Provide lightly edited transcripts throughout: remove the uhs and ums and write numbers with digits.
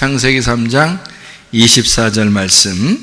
창세기 3장 24절 말씀.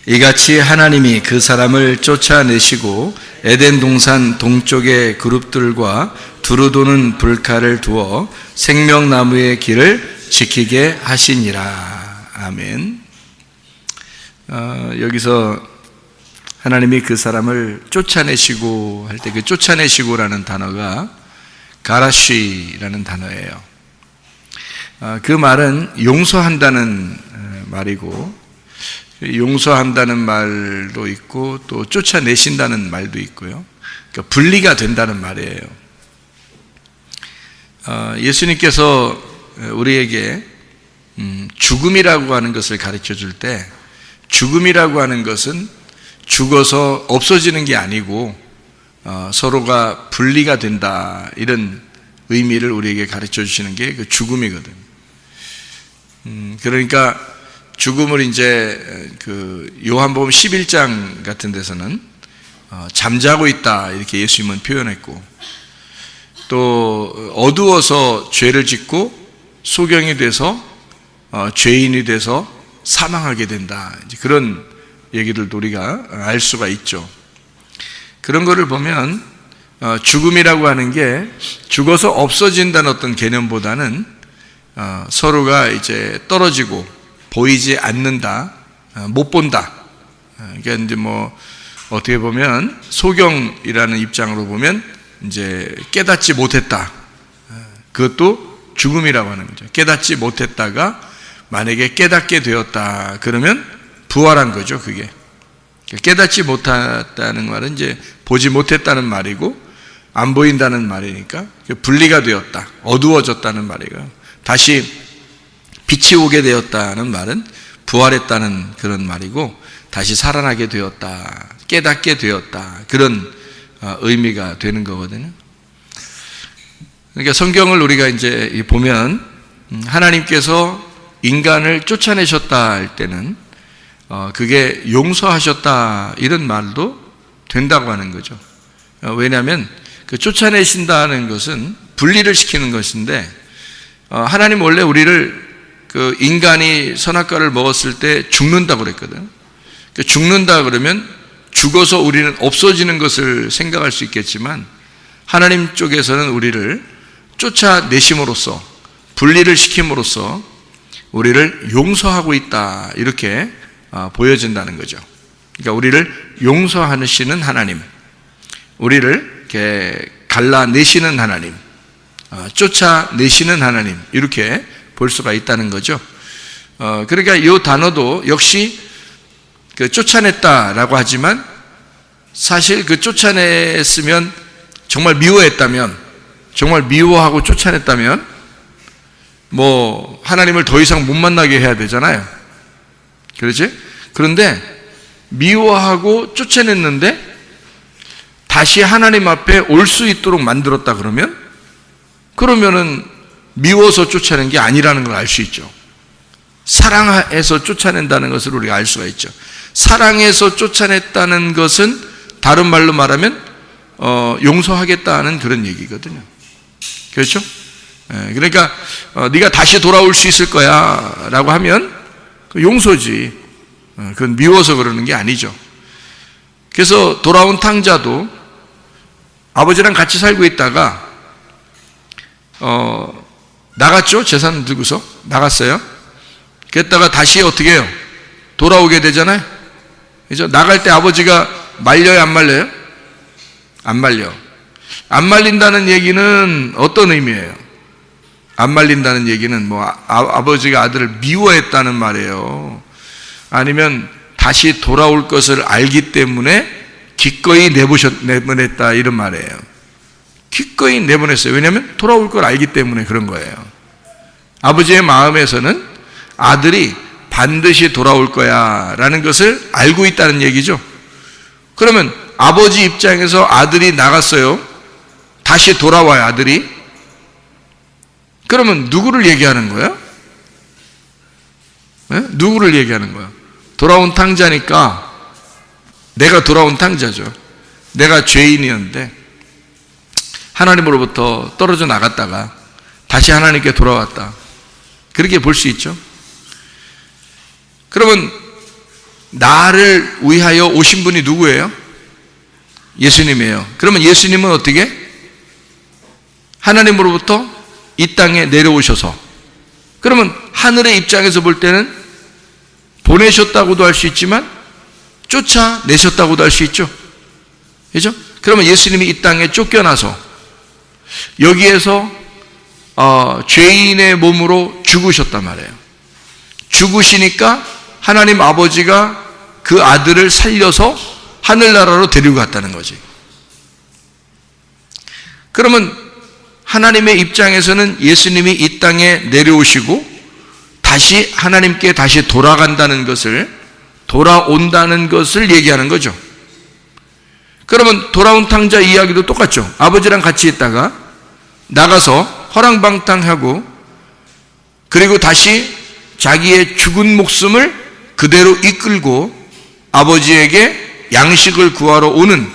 이같이 하나님이 그 사람을 쫓아내시고 에덴 동산 동쪽의 그룹들과 두루 도는 불칼을 두어 생명나무의 길을 지키게 하시니라. 아멘. 여기서 하나님이 그 사람을 쫓아내시고 할 때 그 쫓아내시고라는 단어가 가라쉬라는 단어예요. 그 말은 용서한다는 말이고, 용서한다는 말도 있고 또 쫓아내신다는 말도 있고요. 그러니까 분리가 된다는 말이에요. 예수님께서 우리에게 죽음이라고 하는 것을 가르쳐 줄 때, 죽음이라고 하는 것은 죽어서 없어지는 게 아니고 서로가 분리가 된다, 이런 의미를 우리에게 가르쳐 주시는 게 그 죽음이거든. 그러니까 죽음을 이제 그 요한복음 11장 같은 데서는 잠자고 있다, 이렇게 예수님은 표현했고, 또 어두워서 죄를 짓고 소경이 돼서 죄인이 돼서 사망하게 된다, 이제 그런 얘기들도 우리가 알 수가 있죠. 그런 거를 보면 죽음이라고 하는 게 죽어서 없어진다는 어떤 개념보다는 서로가 이제 떨어지고 보이지 않는다, 못 본다. 그러니까 이제 뭐 어떻게 보면 소경이라는 입장으로 보면 이제 깨닫지 못했다. 그것도 죽음이라고 하는 거죠. 깨닫지 못했다가 만약에 깨닫게 되었다, 그러면 부활한 거죠, 그게. 깨닫지 못했다는 말은 이제 보지 못했다는 말이고, 안 보인다는 말이니까 분리가 되었다, 어두워졌다는 말이고요. 다시 빛이 오게 되었다는 말은 부활했다는 그런 말이고, 다시 살아나게 되었다, 깨닫게 되었다, 그런 의미가 되는 거거든요. 그러니까 성경을 우리가 이제 보면 하나님께서 인간을 쫓아내셨다 할 때는 그게 용서하셨다, 이런 말도 된다고 하는 거죠. 왜냐하면 그 쫓아내신다는 것은 분리를 시키는 것인데, 하나님 원래 우리를 그 인간이 선악과를 먹었을 때 죽는다고 그랬거든. 죽는다 그러면 죽어서 우리는 없어지는 것을 생각할 수 있겠지만, 하나님 쪽에서는 우리를 쫓아내심으로써, 분리를 시킴으로써 우리를 용서하고 있다, 이렇게 보여진다는 거죠. 그러니까 우리를 용서하시는 하나님, 우리를 이렇게 갈라내시는 하나님, 쫓아내시는 하나님, 이렇게 볼 수가 있다는 거죠. 그러니까 이 단어도 역시 그 쫓아냈다라고 하지만, 사실 그 쫓아냈으면, 정말 미워했다면, 정말 미워하고 쫓아냈다면 뭐 하나님을 더 이상 못 만나게 해야 되잖아요. 그렇지? 그런데 미워하고 쫓아냈는데 다시 하나님 앞에 올 수 있도록 만들었다 그러면은 미워서 쫓아낸 게 아니라는 걸 알 수 있죠. 사랑해서 쫓아낸다는 것을 우리가 알 수가 있죠. 사랑해서 쫓아냈다는 것은 다른 말로 말하면 용서하겠다는 그런 얘기거든요. 그렇죠? 그러니까 네가 다시 돌아올 수 있을 거야 라고 하면 용서지, 그건 미워서 그러는 게 아니죠. 그래서 돌아온 탕자도 아버지랑 같이 살고 있다가 나갔죠. 재산 들고서 나갔어요. 그랬다가 다시 어떻게 해요? 돌아오게 되잖아요. 그죠? 나갈 때 아버지가 말려요, 안 말려요? 안 말려. 안 말린다는 얘기는 어떤 의미예요? 안 말린다는 얘기는 뭐 아버지가 아들을 미워했다는 말이에요. 아니면 다시 돌아올 것을 알기 때문에 기꺼이 내보냈다, 이런 말이에요. 기꺼이 내보냈어요. 왜냐하면 돌아올 걸 알기 때문에 그런 거예요. 아버지의 마음에서는 아들이 반드시 돌아올 거야 라는 것을 알고 있다는 얘기죠. 그러면 아버지 입장에서 아들이 나갔어요. 다시 돌아와요, 아들이. 그러면 누구를 얘기하는 거예요? 네? 누구를 얘기하는 거예요? 돌아온 탕자니까 내가 돌아온 탕자죠. 내가 죄인이었는데 하나님으로부터 떨어져 나갔다가 다시 하나님께 돌아왔다. 그렇게 볼 수 있죠. 그러면 나를 위하여 오신 분이 누구예요? 예수님이에요. 그러면 예수님은 어떻게? 하나님으로부터 이 땅에 내려오셔서, 그러면 하늘의 입장에서 볼 때는 보내셨다고도 할 수 있지만 쫓아내셨다고도 할 수 있죠. 그죠? 그러면 예수님이 이 땅에 쫓겨나서 여기에서 죄인의 몸으로 죽으셨단 말이에요. 죽으시니까 하나님 아버지가 그 아들을 살려서 하늘나라로 데리고 갔다는 거지. 그러면 하나님의 입장에서는 예수님이 이 땅에 내려오시고 다시 하나님께 다시 돌아간다는 것을, 돌아온다는 것을 얘기하는 거죠. 그러면 돌아온 탕자 이야기도 똑같죠. 아버지랑 같이 있다가 나가서 허랑방탕하고 그리고 다시 자기의 죽은 목숨을 그대로 이끌고 아버지에게 양식을 구하러 오는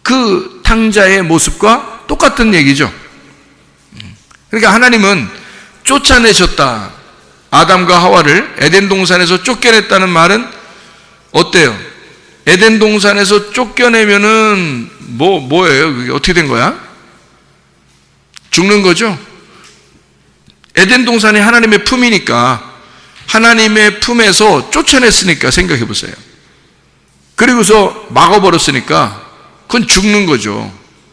그 탕자의 모습과 똑같은 얘기죠. 그러니까 하나님은 쫓아내셨다. 아담과 하와를 에덴 동산에서 쫓겨냈다는 말은 어때요? 에덴 동산에서 쫓겨내면은 뭐예요? 그게 어떻게 된 거야? 죽는 거죠. 에덴 동산이 하나님의 품이니까, 하나님의 품에서 쫓아냈으니까 생각해 보세요. 그리고서 막아버렸으니까 그건 죽는 거죠.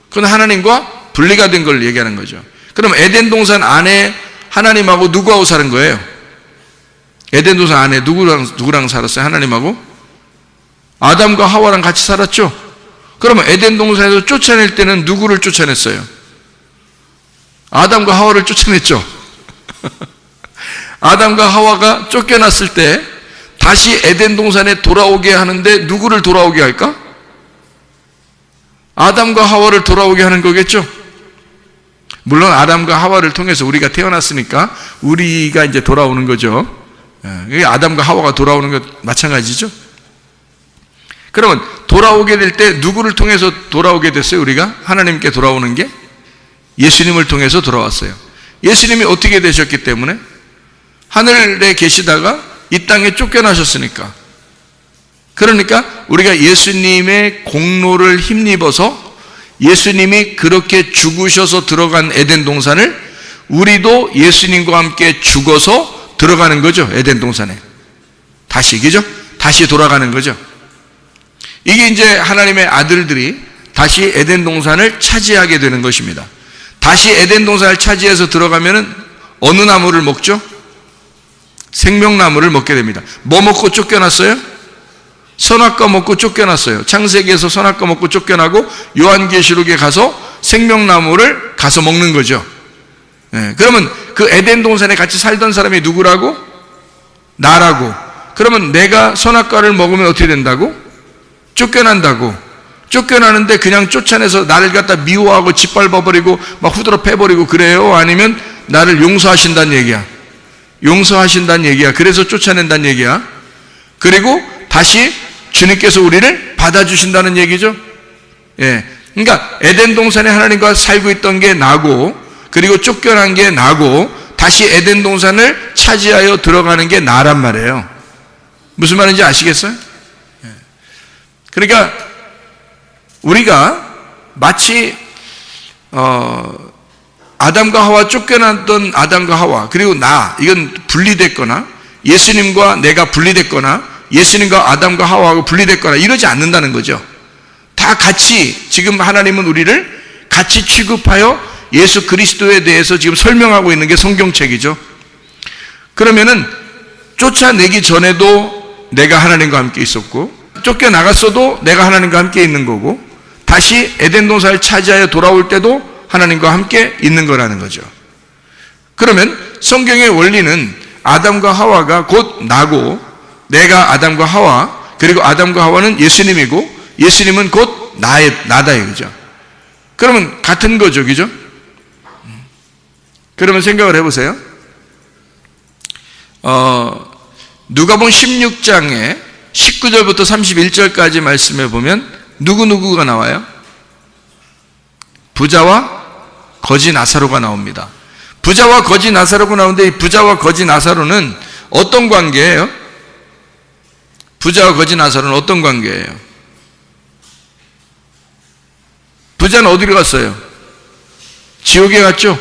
그건 하나님과 분리가 된 걸 얘기하는 거죠. 그럼 에덴 동산 안에 하나님하고 누구하고 사는 거예요? 에덴 동산 안에 누구랑 살았어요? 하나님하고? 아담과 하와랑 같이 살았죠? 그러면 에덴 동산에서 쫓아낼 때는 누구를 쫓아냈어요? 아담과 하와를 쫓아냈죠? 아담과 하와가 쫓겨났을 때 다시 에덴 동산에 돌아오게 하는데 누구를 돌아오게 할까? 아담과 하와를 돌아오게 하는 거겠죠? 물론 아담과 하와를 통해서 우리가 태어났으니까 우리가 이제 돌아오는 거죠. 아담과 하와가 돌아오는 것 마찬가지죠. 그러면 돌아오게 될 때 누구를 통해서 돌아오게 됐어요? 우리가 하나님께 돌아오는 게 예수님을 통해서 돌아왔어요. 예수님이 어떻게 되셨기 때문에? 하늘에 계시다가 이 땅에 쫓겨나셨으니까. 그러니까 우리가 예수님의 공로를 힘입어서 예수님이 그렇게 죽으셔서 들어간 에덴 동산을 우리도 예수님과 함께 죽어서 들어가는 거죠. 에덴 동산에 다시, 그죠? 다시 돌아가는 거죠. 이게 이제 하나님의 아들들이 다시 에덴 동산을 차지하게 되는 것입니다. 다시 에덴 동산을 차지해서 들어가면은 어느 나무를 먹죠? 생명나무를 먹게 됩니다. 뭐 먹고 쫓겨났어요? 선악과 먹고 쫓겨났어요. 창세기에서 선악과 먹고 쫓겨나고 요한계시록에 가서 생명나무를 가서 먹는 거죠. 그러면 그 에덴 동산에 같이 살던 사람이 누구라고? 나라고. 그러면 내가 선악과를 먹으면 어떻게 된다고? 쫓겨난다고. 쫓겨나는데 그냥 쫓아내서 나를 갖다 미워하고 짓밟아버리고 막 후드러 패버리고 그래요? 아니면 나를 용서하신다는 얘기야? 용서하신다는 얘기야. 그래서 쫓아낸다는 얘기야. 그리고 다시 주님께서 우리를 받아주신다는 얘기죠. 그러니까 에덴 동산에 하나님과 살고 있던 게 나고, 그리고 쫓겨난 게 나고, 다시 에덴 동산을 차지하여 들어가는 게 나란 말이에요. 무슨 말인지 아시겠어요? 그러니까 우리가 마치 아담과 하와, 쫓겨났던 아담과 하와, 그리고 이건 분리됐거나 예수님과 내가 분리됐거나 예수님과 아담과 하와하고 분리됐거나 이러지 않는다는 거죠. 다 같이, 지금 하나님은 우리를 같이 취급하여 예수 그리스도에 대해서 지금 설명하고 있는 게 성경책이죠. 그러면은 쫓아내기 전에도 내가 하나님과 함께 있었고, 쫓겨나갔어도 내가 하나님과 함께 있는 거고, 다시 에덴 동산을 차지하여 돌아올 때도 하나님과 함께 있는 거라는 거죠. 그러면 성경의 원리는 아담과 하와가 곧 나고, 내가 아담과 하와, 그리고 아담과 하와는 예수님이고 예수님은 곧 나다 이거죠. 그러면 같은 거죠, 그죠? 그러면 생각을 해보세요. 누가복음 16장에 19절부터 31절까지 말씀해 보면 누구누구가 나와요? 부자와 거지 나사로가 나옵니다. 부자와 거지 나사로가 나오는데 이 부자와 거지 나사로는 어떤 관계예요? 부자와 거지 나사로는 어떤 관계예요? 부자는 어디로 갔어요? 지옥에 갔죠?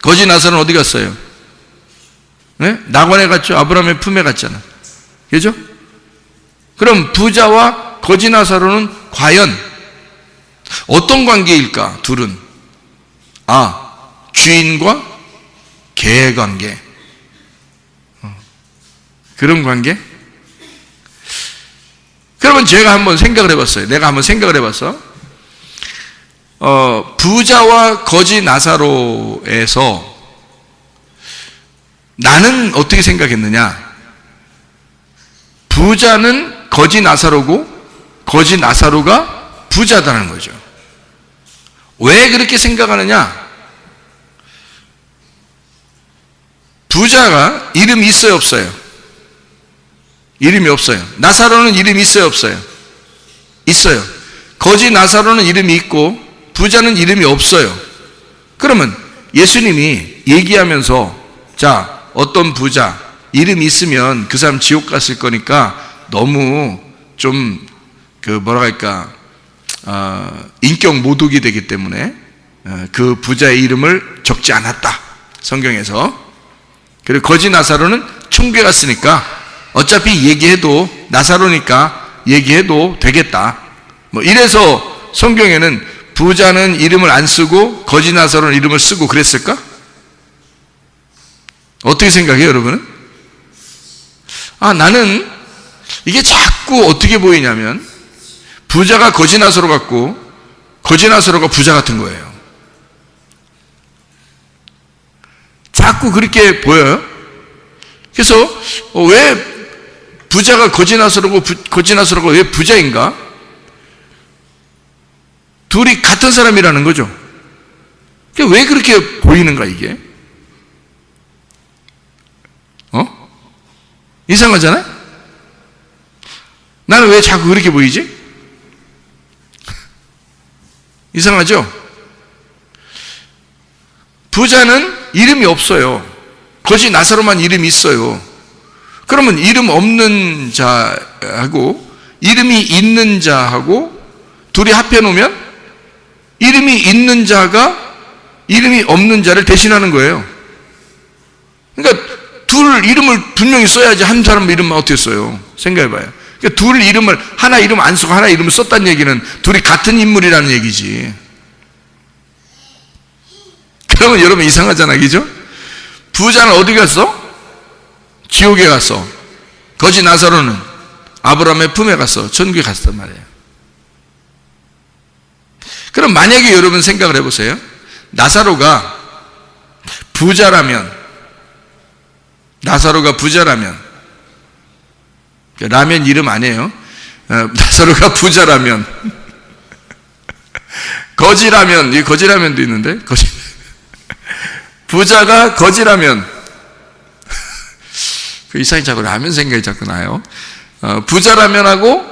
거지 나사로는 어디 갔어요? 네? 낙원에 갔죠? 아브라함의 품에 갔잖아. 그죠? 그럼 부자와 거지 나사로는 과연 어떤 관계일까? 둘은 주인과 개의 관계. 그런 관계? 그러면 제가 한번 생각을 해봤어요. 내가 한번 생각을 해봤어. 부자와 거지 나사로에서 나는 어떻게 생각했느냐? 부자는 거지 나사로고 거지 나사로가 부자다는 거죠. 왜 그렇게 생각하느냐? 부자가 이름이 있어요, 없어요? 이름이 없어요. 나사로는 이름이 있어요, 없어요? 있어요. 거지 나사로는 이름이 있고 부자는 이름이 없어요. 그러면 예수님이 얘기하면서 자, 어떤 부자 이름이 있으면 그 사람 지옥 갔을 거니까 너무 좀 인격 모독이 되기 때문에 그 부자의 이름을 적지 않았다. 성경에서. 그리고 거지 나사로는 천국에 갔으니까 어차피 얘기해도 나사로니까 얘기해도 되겠다. 이래서 성경에는 부자는 이름을 안 쓰고 거지 나사로는 이름을 쓰고 그랬을까? 어떻게 생각해요, 여러분은? 나는 이게 자꾸 어떻게 보이냐면 부자가 거지 나사로 같고 거지 나사로가 부자 같은 거예요. 자꾸 그렇게 보여요. 그래서 왜 부자가 거지 나사로고 거지 나사로가 왜 부자인가? 둘이 같은 사람이라는 거죠. 왜 그렇게 보이는가 이게? 이상하잖아요? 나는 왜 자꾸 그렇게 보이지? 이상하죠? 부자는 이름이 없어요. 거지 나사로만 이름이 있어요. 그러면 이름 없는 자하고 이름이 있는 자하고 둘이 합해 놓으면 이름이 있는 자가 이름이 없는 자를 대신하는 거예요. 그러니까 둘 이름을 분명히 써야지 한 사람 이름만 어떻게 써요? 생각해봐요. 그러니까 둘 이름을 하나 이름 안 쓰고 하나 이름을 썼다는 얘기는 둘이 같은 인물이라는 얘기지. 그러면 여러분 이상하잖아, 그죠? 부자는 어디 갔어? 지옥에 갔어. 거지 나사로는 아브라함의 품에 갔어. 천국에 갔단 말이에요. 그럼 만약에 여러분 생각을 해보세요. 나사로가 부자라면 라면 이름 아니에요. 나사로가 부자라면 거지라면, 이 거지라면도 있는데 부자가 거지라면 그 이상이 자꾸 라면 생각이 자꾸 나요. 부자라면하고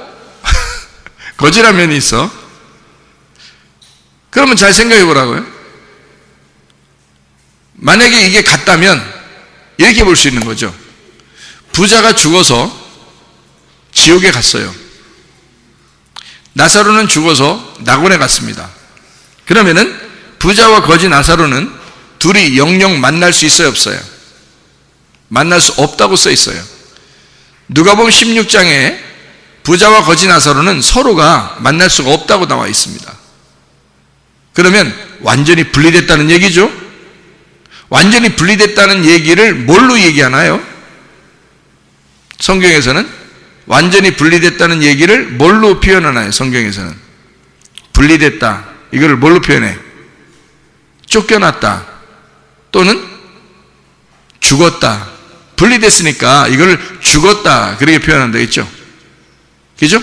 거지라면이 있어. 그러면 잘 생각해 보라고요. 만약에 이게 같다면 이렇게 볼 수 있는 거죠. 부자가 죽어서 지옥에 갔어요. 나사로는 죽어서 낙원에 갔습니다. 그러면은 부자와 거지 나사로는 둘이 영영 만날 수 있어요, 없어요? 만날 수 없다고 써 있어요. 누가복음 16장에 부자와 거지 나사로는 서로가 만날 수가 없다고 나와 있습니다. 그러면 완전히 분리됐다는 얘기죠. 완전히 분리됐다는 얘기를 뭘로 얘기하나요? 성경에서는 완전히 분리됐다는 얘기를 뭘로 표현하나요? 성경에서는 분리됐다, 이거를 뭘로 표현해? 쫓겨났다 또는 죽었다. 분리됐으니까 이걸 죽었다 그렇게 표현한다 했죠. 그죠?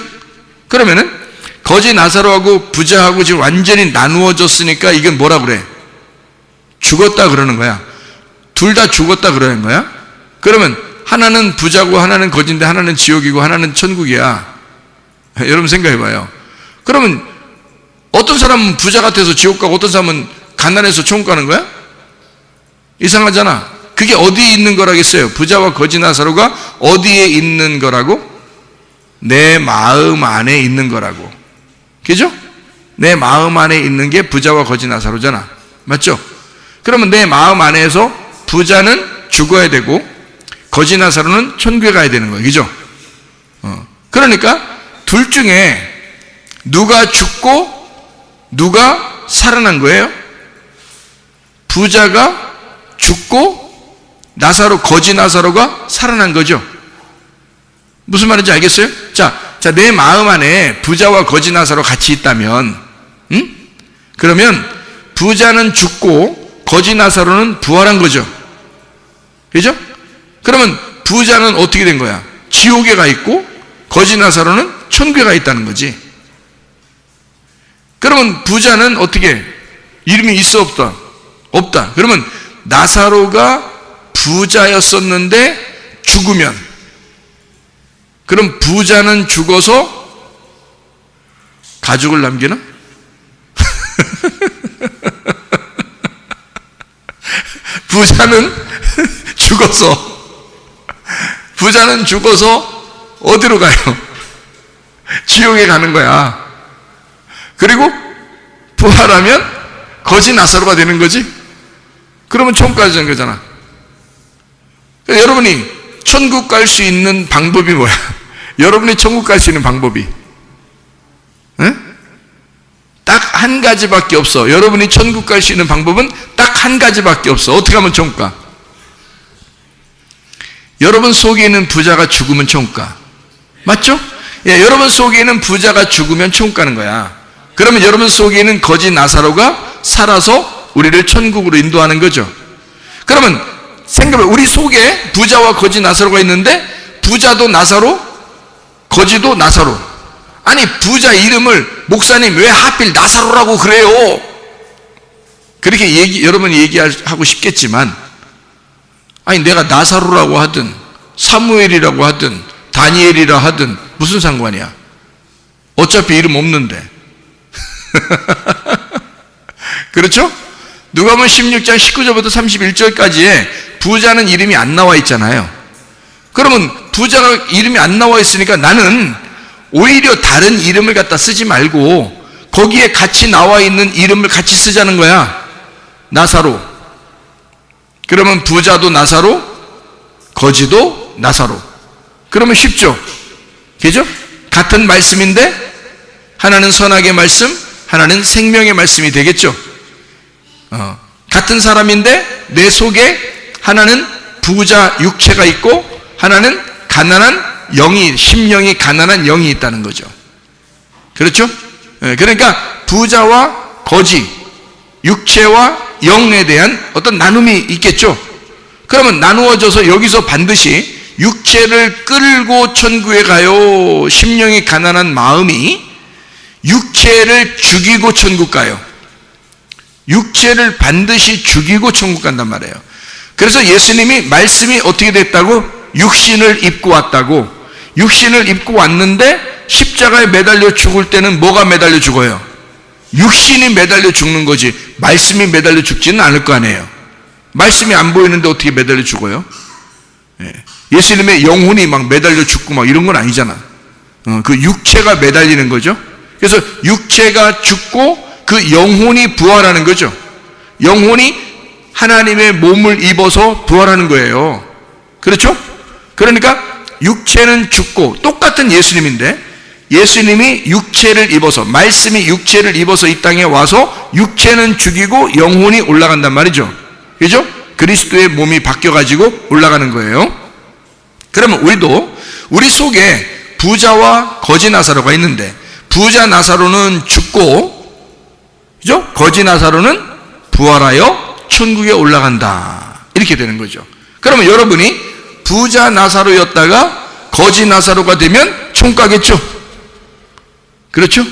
그러면은 거지 나사로하고 부자하고 지금 완전히 나누어졌으니까 이건 뭐라 그래? 죽었다 그러는 거야. 둘 다 죽었다 그러는 거야. 그러면 하나는 부자고 하나는 거지인데 하나는 지옥이고 하나는 천국이야. 여러분 생각해봐요. 그러면 어떤 사람은 부자 같아서 지옥 가고 어떤 사람은 가난해서 천국 가는 거야? 이상하잖아. 그게 어디에 있는 거라겠어요? 부자와 거지 나사로가 어디에 있는 거라고? 내 마음 안에 있는 거라고. 그죠? 내 마음 안에 있는 게 부자와 거지 나사로잖아. 맞죠? 그러면 내 마음 안에서 부자는 죽어야 되고 거지 나사로는 천국에 가야 되는 거예요. 그죠? 그러니까 둘 중에 누가 죽고 누가 살아난 거예요? 부자가 죽고 거지 나사로가 살아난 거죠. 무슨 말인지 알겠어요? 자, 내 마음 안에 부자와 거지 나사로 같이 있다면, 그러면 부자는 죽고 거지 나사로는 부활한 거죠. 그죠? 그러면 부자는 어떻게 된 거야? 지옥에 가 있고 거지 나사로는 천국에 가 있다는 거지. 그러면 부자는 어떻게? 이름이 있어 없다? 없다. 그러면 나사로가 부자였었는데 죽으면, 그럼 부자는 죽어서 가족을 남기나? 부자는 죽어서 어디로 가요? 지옥에 가는 거야. 그리고 부활하면 거지 나사로가 되는 거지. 그러면 천국 가는 거잖아. 여러분이 천국 갈 수 있는 방법이 뭐야? 여러분이 천국 갈 수 있는 방법이 딱 한 가지밖에 없어. 여러분이 천국 갈 수 있는 방법은 딱 한 가지밖에 없어. 어떻게 하면 천국 가? 여러분 속에 있는 부자가 죽으면 천국 가. 맞죠? 예, 여러분 속에 있는 부자가 죽으면 천국 가는 거야. 그러면 여러분 속에 있는 거지 나사로가 살아서 우리를 천국으로 인도하는 거죠. 그러면 생각해, 우리 속에 부자와 거지 나사로가 있는데 부자도 나사로, 거지도 나사로. 아니, 부자 이름을 목사님 왜 하필 나사로라고 그래요? 그렇게 여러분이 얘기하고 싶겠지만, 아니, 내가 나사로라고 하든 사무엘이라고 하든 다니엘이라 하든 무슨 상관이야? 어차피 이름 없는데. 그렇죠? 누가복음 16장 19절부터 31절까지에 부자는 이름이 안 나와 있잖아요. 그러면 부자가 이름이 안 나와 있으니까 나는 오히려 다른 이름을 갖다 쓰지 말고 거기에 같이 나와 있는 이름을 같이 쓰자는 거야. 나사로. 그러면 부자도 나사로, 거지도 나사로. 그러면 쉽죠? 그죠? 같은 말씀인데 하나는 선악의 말씀, 하나는 생명의 말씀이 되겠죠. 같은 사람인데 내 속에 하나는 부자 육체가 있고 하나는 가난한 영이, 심령이 가난한 영이 있다는 거죠. 그렇죠? 그러니까 부자와 거지, 육체와 영에 대한 어떤 나눔이 있겠죠. 그러면 나누어져서 여기서 반드시 육체를 끌고 천국에 가요. 심령이 가난한 마음이 육체를 죽이고 천국 가요. 육체를 반드시 죽이고 천국 간단 말이에요. 그래서 예수님이 말씀이 어떻게 됐다고? 육신을 입고 왔다고. 육신을 입고 왔는데 십자가에 매달려 죽을 때는 뭐가 매달려 죽어요? 육신이 매달려 죽는 거지 말씀이 매달려 죽지는 않을 거 아니에요. 말씀이 안 보이는데 어떻게 매달려 죽어요? 예수님의 영혼이 막 매달려 죽고 막 이런 건 아니잖아. 그 육체가 매달리는 거죠. 그래서 육체가 죽고 그 영혼이 부활하는 거죠. 영혼이 하나님의 몸을 입어서 부활하는 거예요. 그렇죠? 그러니까 육체는 죽고 똑같은 예수님인데 예수님이 육체를 입어서, 말씀이 육체를 입어서 이 땅에 와서 육체는 죽이고 영혼이 올라간단 말이죠. 그죠? 그리스도의 몸이 바뀌어가지고 올라가는 거예요. 그러면 우리도 우리 속에 부자와 거지 나사로가 있는데 부자 나사로는 죽고, 그죠? 거지 나사로는 부활하여 천국에 올라간다. 이렇게 되는 거죠. 그러면 여러분이 부자 나사로였다가 거지 나사로가 되면 천국 가겠죠? 그렇죠?